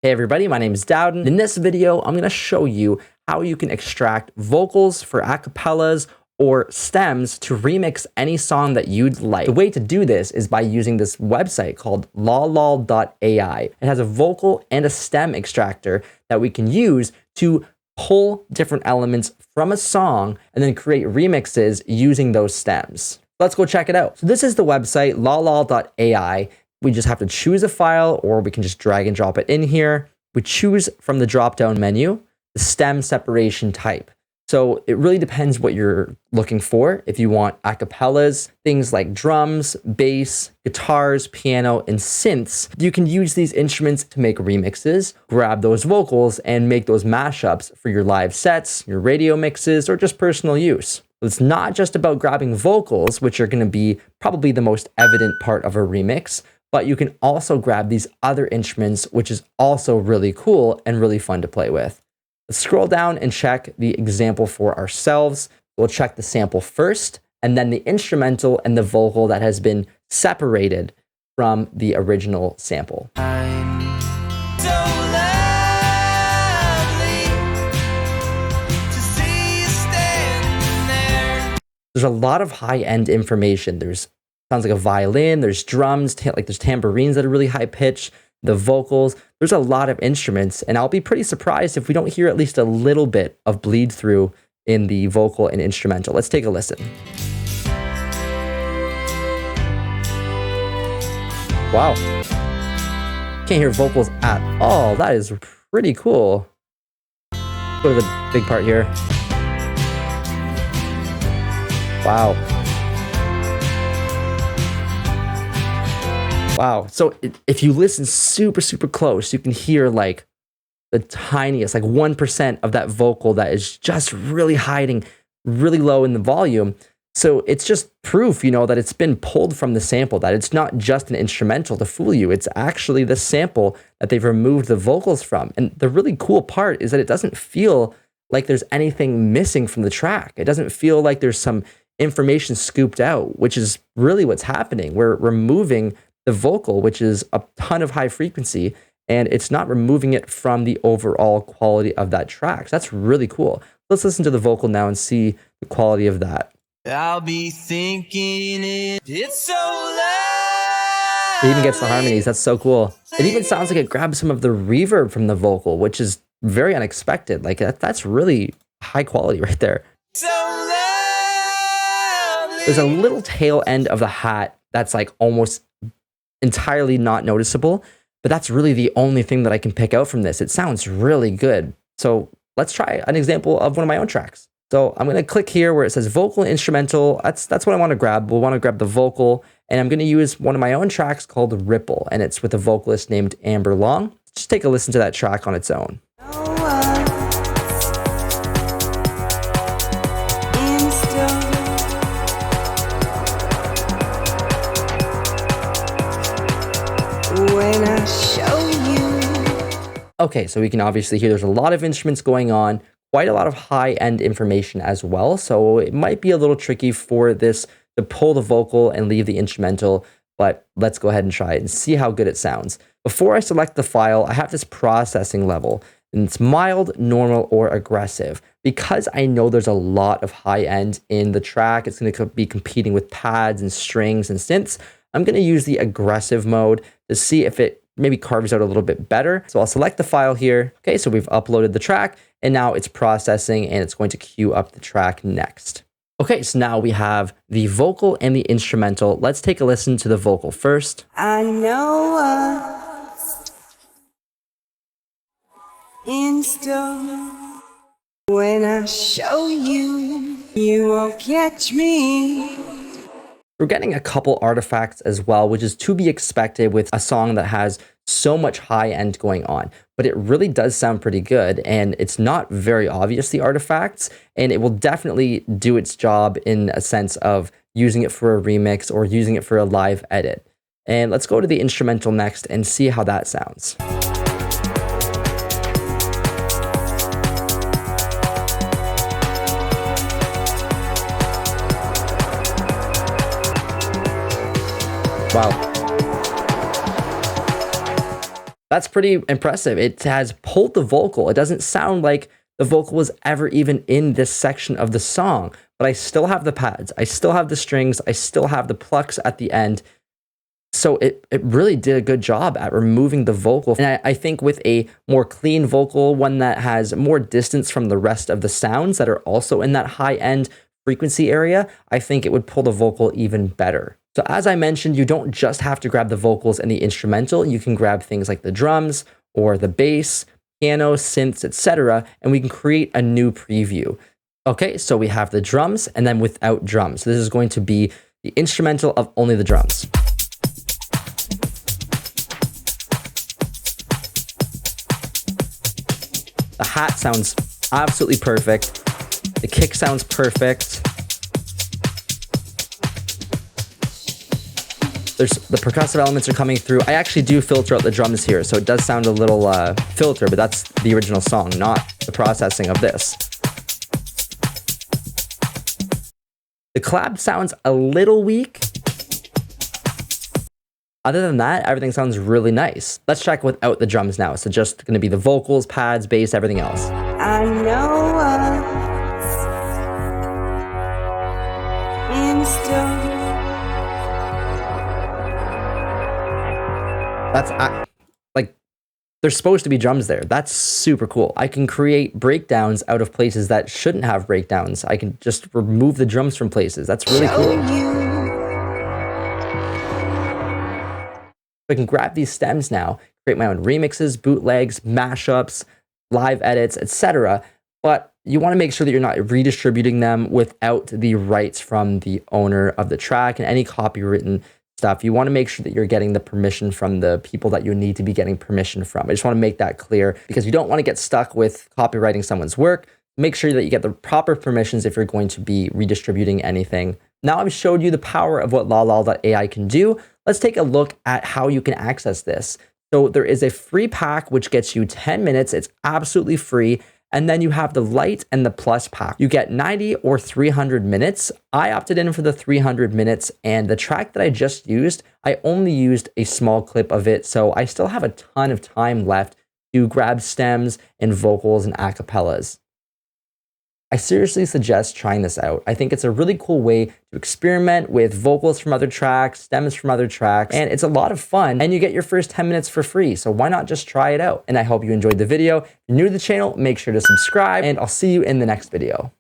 Hey everybody, my name is Dowden. In this video, I'm going to show you how you can extract vocals for acapellas or stems to remix any song that you'd like. The way to do this is by using this website called Lalal.ai. It has a vocal and a stem extractor that we can use to pull different elements from a song and then create remixes using those stems. Let's go check it out. So this is the website, Lalal.ai. We just have to choose a file, or we can just drag and drop it in here. We choose from the drop-down menu, the stem separation type. So it really depends what you're looking for. If you want acapellas, things like drums, bass, guitars, piano, and synths, you can use these instruments to make remixes, grab those vocals, and make those mashups for your live sets, your radio mixes, or just personal use. It's not just about grabbing vocals, which are going to be probably the most evident part of a remix, but you can also grab these other instruments, which is also really cool and really fun to play with. Let's scroll down and check the example for ourselves. We'll check the sample first, and then the instrumental and the vocal that has been separated from the original sample. There's a lot of high-end information. Sounds like a violin, there's drums, there's tambourines that are really high pitched, the vocals. There's a lot of instruments, and I'll be pretty surprised if we don't hear at least a little bit of bleed through in the vocal and instrumental. Let's take a listen. Wow. Can't hear vocals at all. That is pretty cool. Go to the big part here. Wow. Wow. So if you listen super, super close, you can hear like the tiniest, like 1% of that vocal that is just really hiding really low in the volume. So it's just proof, that it's been pulled from the sample, that it's not just an instrumental to fool you. It's actually the sample that they've removed the vocals from. And the really cool part is that it doesn't feel like there's anything missing from the track. It doesn't feel like there's some information scooped out, which is really what's happening. We're removing the vocal, which is a ton of high frequency, and it's not removing it from the overall quality of that track. So that's really cool. Let's listen to the vocal now and see the quality of that. I'll be thinking it's so loud. It even gets the harmonies. That's so cool. It even sounds like it grabs some of the reverb from the vocal, which is very unexpected. Like that's really high quality right there. So loudly. There's a little tail end of the hat that's like almost entirely not noticeable, but that's really the only thing that I can pick out from this. It sounds really good. So let's try an example of one of my own tracks. So I'm going to click here where it says vocal and instrumental. That's what I want to grab. We'll want to grab the vocal, and I'm going to use one of my own tracks called Ripple, and it's with a vocalist named Amber Long. Just take a listen to that track on its own. When I show you. Okay, so we can obviously hear there's a lot of instruments going on, quite a lot of high-end information as well. So it might be a little tricky for this to pull the vocal and leave the instrumental, but let's go ahead and try it and see how good it sounds. Before I select the file, I have this processing level, and it's mild, normal, or aggressive. Because I know there's a lot of high-end in the track, it's going to be competing with pads and strings and synths. I'm going to use the aggressive mode to see if it maybe carves out a little bit better. So I'll select the file here. Okay, so we've uploaded the track, and now it's processing, and it's going to queue up the track next. Okay, so now we have the vocal and the instrumental. Let's take a listen to the vocal first. I know us in store. When I show you, you won't catch me. We're getting a couple artifacts as well, which is to be expected with a song that has so much high end going on, but it really does sound pretty good, and it's not very obvious, the artifacts, and it will definitely do its job in a sense of using it for a remix or using it for a live edit. And let's go to the instrumental next and see how that sounds. Wow. That's pretty impressive. It has pulled the vocal. It doesn't sound like the vocal was ever even in this section of the song, but I still have the pads. I still have the strings. I still have the plucks at the end. So it really did a good job at removing the vocal. And I think with a more clean vocal, one that has more distance from the rest of the sounds that are also in that high end frequency area, I think it would pull the vocal even better. So as I mentioned, you don't just have to grab the vocals and the instrumental. You can grab things like the drums or the bass, piano, synths, etc., and we can create a new preview. Okay, so we have the drums and then without drums. So this is going to be the instrumental of only the drums. The hat sounds absolutely perfect. The kick sounds perfect. The percussive elements are coming through. I actually do filter out the drums here, so it does sound a little filter, but that's the original song, not the processing of this. The clap sounds a little weak. Other than that, everything sounds really nice. Let's check without the drums now. So just gonna be the vocals, pads, bass, everything else. I know what's in store. That's like, there's supposed to be drums there. That's super cool. I can create breakdowns out of places that shouldn't have breakdowns. I can just remove the drums from places. That's really cool. I can grab these stems now, create my own remixes, bootlegs, mashups, live edits, etc. But you want to make sure that you're not redistributing them without the rights from the owner of the track and any copywritten stuff. You want to make sure that you're getting the permission from the people that you need to be getting permission from. I just want to make that clear because you don't want to get stuck with copywriting someone's work. Make sure that you get the proper permissions if you're going to be redistributing anything. Now I've showed you the power of what Lalal.ai can do. Let's take a look at how you can access this. So there is a free pack which gets you 10 minutes. It's absolutely free. And then you have the Lite and the Plus pack. You get 90 or 300 minutes. I opted in for the 300 minutes, and the track that I just used, I only used a small clip of it. So I still have a ton of time left to grab stems and vocals and acapellas. I seriously suggest trying this out. I think it's a really cool way to experiment with vocals from other tracks, stems from other tracks, and it's a lot of fun, and you get your first 10 minutes for free, so why not just try it out? And I hope you enjoyed the video. If you're new to the channel, make sure to subscribe, and I'll see you in the next video.